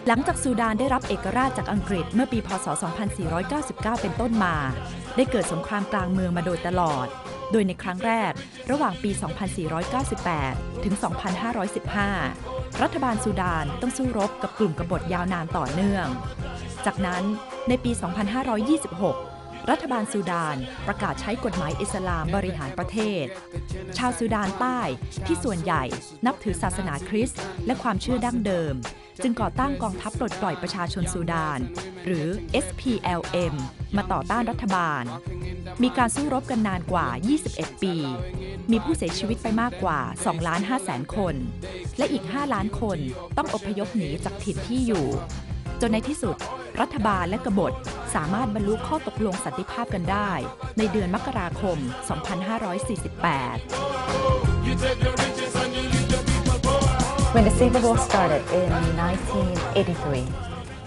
หลังจากซูดานได้รับเอกราชจากอังกฤษเมื่อปีพ.ศ. 2499 เป็นต้นมาได้เกิดสงครามกลางเมืองมาโดยตลอดโดยในครั้งแรกระหว่างปี 2498 ถึง 2515 รัฐบาลซูดานต้องสู้รบกับกลุ่มกบฏยาวนานต่อเนื่องจากนั้นในปี 2526 รัฐบาลซูดานประกาศใช้กฎหมายอิสลามบริหารประเทศชาวซูดานใต้ที่ส่วนใหญ่นับถือศาสนาคริสต์และความเชื่อดั้งเดิมจึงก่อตั้งกองทัพปลดปล่อยประชาชนซูดานหรือ SPLM มาต่อต้านรัฐบาลมีการสู้รบกันนานกว่า 21 ปี มีผู้เสียชีวิตไปมากกว่า 2,500,000 คนและอีก 5 ล้านคนต้องอพยพหนีจากถิ่นที่อยู่จนในที่สุดรัฐบาลและกบฏสามารถบรรลุข้อตกลงสันติภาพกันได้ในเดือนมกราคม 2548 When the Civil War started in 1983,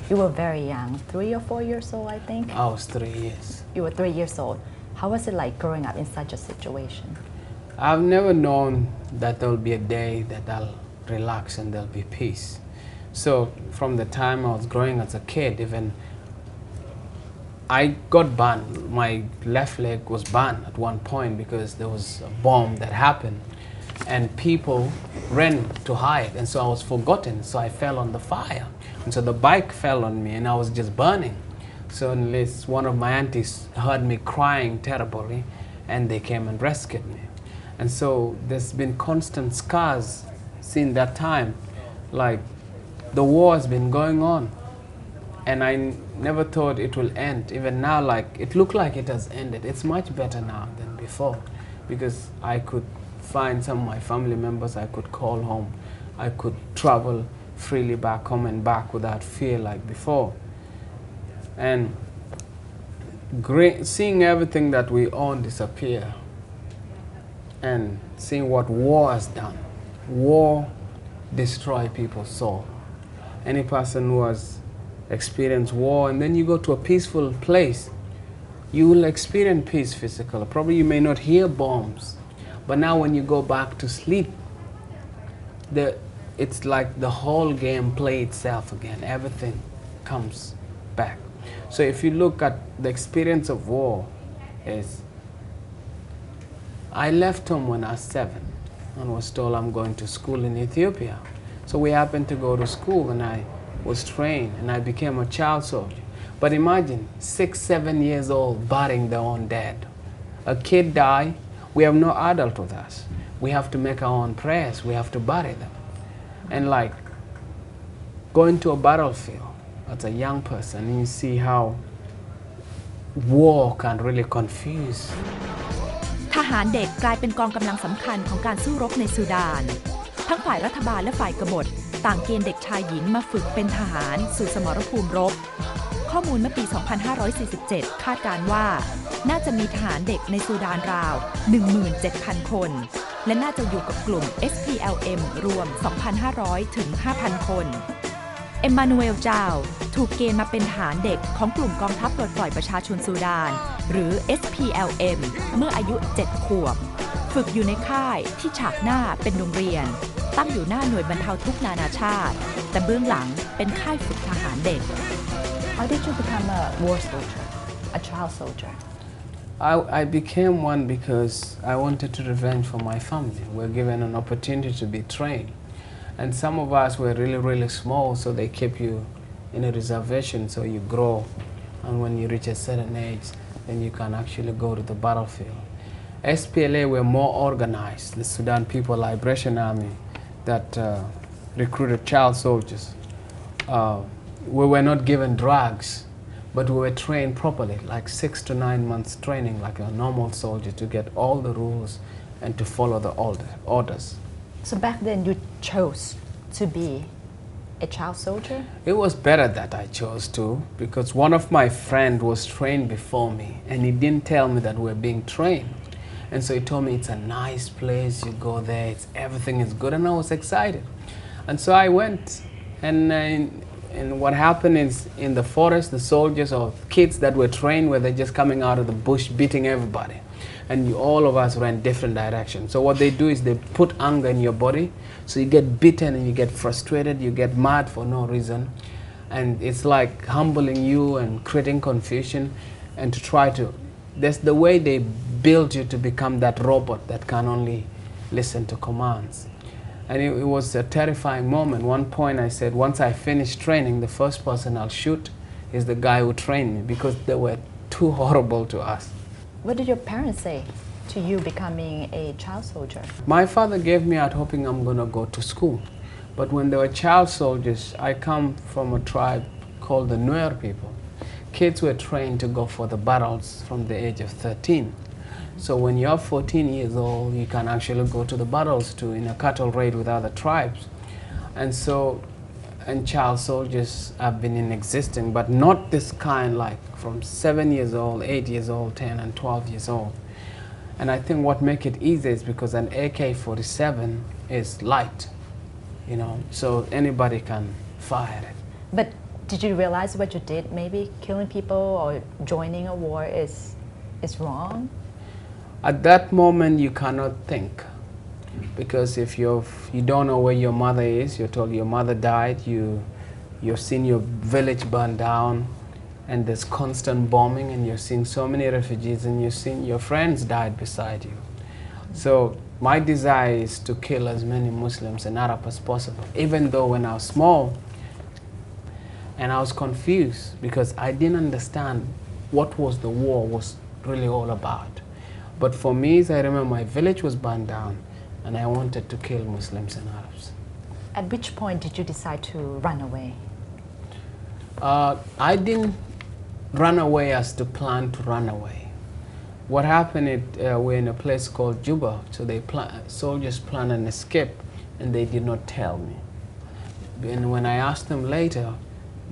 you were very young, 3 or 4 years old, I think. I was 3 years. You were 3 years old. How was it like growing up in such a situation? I've never known that there will be a day that I'll relax and there'll be peace. So from the time I was growing as a kid, even I got burned. My left leg was burned at one point because there was a bomb that happened. And people ran to hide, and so I was forgotten, so I fell on the fire. And so the bike fell on me, and I was just burning. So unless one of my aunties heard me crying terribly, and they came and rescued me. And so there's been constant scars since that time. Like, the war has been going on, and I never thought it will end. Even now, like, it looked like it has ended. It's much better now than before, because I could find some of my family members, I could call home, I could travel freely back home and back without fear like before. And seeing everything that we own disappear and seeing what war has done. War destroys people's soul. Any person who has experienced war and then you go to a peaceful place, you will experience peace physically. Probably you may not hear bombs, but now when you go back to sleep, it's like the whole game play itself again. Everything comes back. So if you look at the experience of war, I left home when I was 7 and was told I'm going to school in Ethiopia. So we happened to go to school and I was trained and I became a child soldier. But imagine 6, 7 years old burying their own dead. A kid die, we have no adult with us. We have to make our own prayers, we have to bury them. And like going to a battlefield as a young person, you see how war can really confuse. ทหารเด็กกลายเป็นกองกำลังสำคัญของการสู้รบในซูดานทั้งฝ่ายรัฐบาลและฝ่ายกบฏต่างเกณฑ์เด็กชายหญิงมาฝึกเป็นทหารสู่สมรภูมิรบข้อมูลเมื่อปี 2547 คาดการณ์ว่าน่าจะมีทหารเด็กในซูดานราว 17,000 คนและน่าจะอยู่กับกลุ่ม SPLM รวม 2,500 ถึง 5,000 คนเอ็มมานูเอล จาลถูกเกณฑ์มาเป็นทหารเด็กของกลุ่มกองทัพปลดปล่อยประชาชนซูดานหรือ SPLM เมื่ออายุ 7 ขวบฝึกอยู่ในค่ายที่ฉากหน้าเป็นโรงเรียนตั้งอยู่หน้าหน่วยบรรเทาทุกข์นานาชาติแต่เบื้องหลังเป็นค่ายฝึกทหารเด็ก How did you become a war soldier, a child soldier? I became one because I wanted to revenge for my family. We were given an opportunity to be trained. And some of us were really, really small, so they keep you in a reservation so you grow. And when you reach a certain age, then you can actually go to the battlefield. SPLA were more organized, the Sudan People Liberation Army that recruited child soldiers. We were not given drugs, but we were trained properly, like 6 to 9 months training like a normal soldier to get all the rules and to follow the orders. So back then you chose to be a child soldier? It was better that I chose to because one of my friends was trained before me and he didn't tell me that we're being trained. And so he told me it's a nice place, you go there, everything is good, and I was excited. And so I went, and what happened is in the forest, the soldiers or kids that were trained were they just coming out of the bush beating everybody. And all of us ran different directions. So what they do is they put anger in your body, so you get beaten and you get frustrated, you get mad for no reason. and it's like humbling you and creating confusion, and to try to, that's the way they build you to become that robot that can only listen to commands. And it was a terrifying moment. One point I said, once I finish training, the first person I'll shoot is the guy who trained me, because they were too horrible to us. What did your parents say to you becoming a child soldier? My father gave me out hoping I'm going to go to school. But when they were child soldiers, I come from a tribe called the Nuer people. Kids were trained to go for the battles from the age of 13. So when you're 14 years old, you can actually go to the battles too, in a cattle raid with other tribes. And so, and child soldiers have been in existence, but not this kind, like from 7 years old, 8 years old, 10 and 12 years old. And I think what makes it easy is because an AK-47 is light, you know, so anybody can fire it. But did you realize what you did? Maybe killing people or joining a war is wrong? At that moment, you cannot think, because if you don't know where your mother is, you're told your mother died, you've seen your village burn down, and there's constant bombing, and you've seen so many refugees, and you've seen your friends died beside you. So my desire is to kill as many Muslims and Arabs as possible, even though when I was small, and I was confused because I didn't understand what was the war was really all about. But for me, I remember my village was burned down, and I wanted to kill Muslims and Arabs. At which point did you decide to run away? I didn't run away as to plan to run away. What happened, we're in a place called Juba, so soldiers planned an escape, and they did not tell me. And when I asked them later,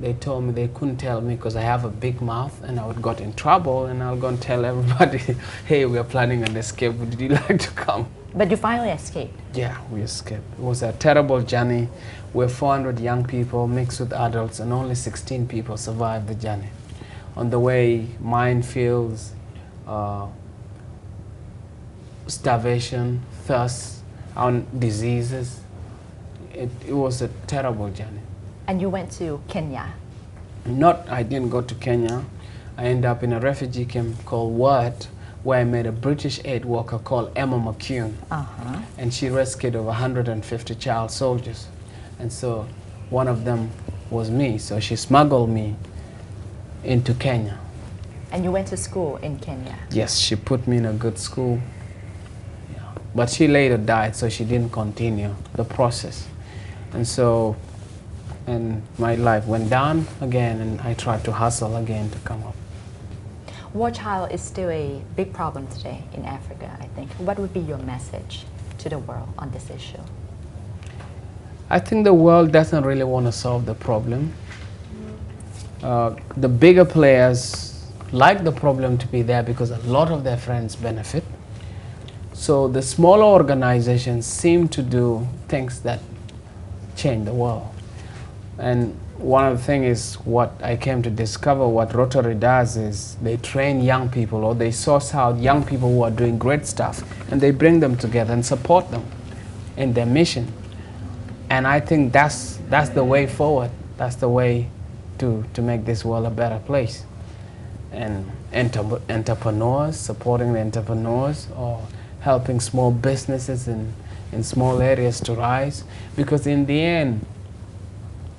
they told me they couldn't tell me because I have a big mouth and I would got in trouble, and I'll go and tell everybody, hey, we're planning an escape, would you like to come? But you finally escaped. Yeah, we escaped. It was a terrible journey. We're 400 young people mixed with adults, and only 16 people survived the journey. On the way, minefields, starvation, thirst, and diseases. It was a terrible journey. And you went to Kenya? I didn't go to Kenya. I ended up in a refugee camp called Word, where I met a British aid worker called Emma McCune. And she rescued over 150 child soldiers. And so one of them was me. So she smuggled me into Kenya. And you went to school in Kenya? Yes, she put me in a good school. Yeah. But she later died, so she didn't continue the process. And my life went down again, and I tried to hustle again to come up. War child is still a big problem today in Africa, I think. What would be your message to the world on this issue? I think the world doesn't really want to solve the problem. The bigger players like the problem to be there because a lot of their friends benefit. So the smaller organizations seem to do things that change the world. And one of the things is what I came to discover what Rotary does is they train young people, or they source out young people who are doing great stuff, and they bring them together and support them in their mission. And I think that's the way forward. That's the way to make this world a better place. And entrepreneurs, supporting the entrepreneurs, or helping small businesses in small areas to rise. Because in the end,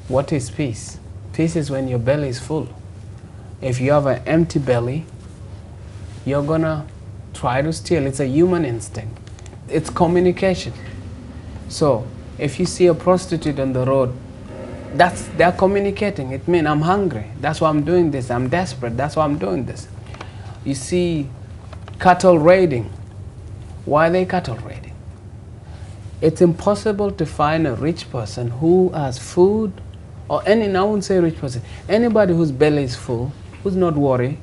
what is peace? Peace is when your belly is full. If you have an empty belly, you're gonna try to steal. It's a human instinct. It's communication. So if you see a prostitute on the road, they're communicating. It means I'm hungry. That's why I'm doing this. I'm desperate. That's why I'm doing this. You see cattle raiding. Why are they cattle raiding? It's impossible to find a rich person who has food, or I wouldn't say rich person, anybody whose belly is full, who's not worried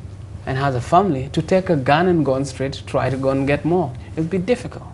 and has a family, to take a gun and go on street to try to go and get more. It would be difficult.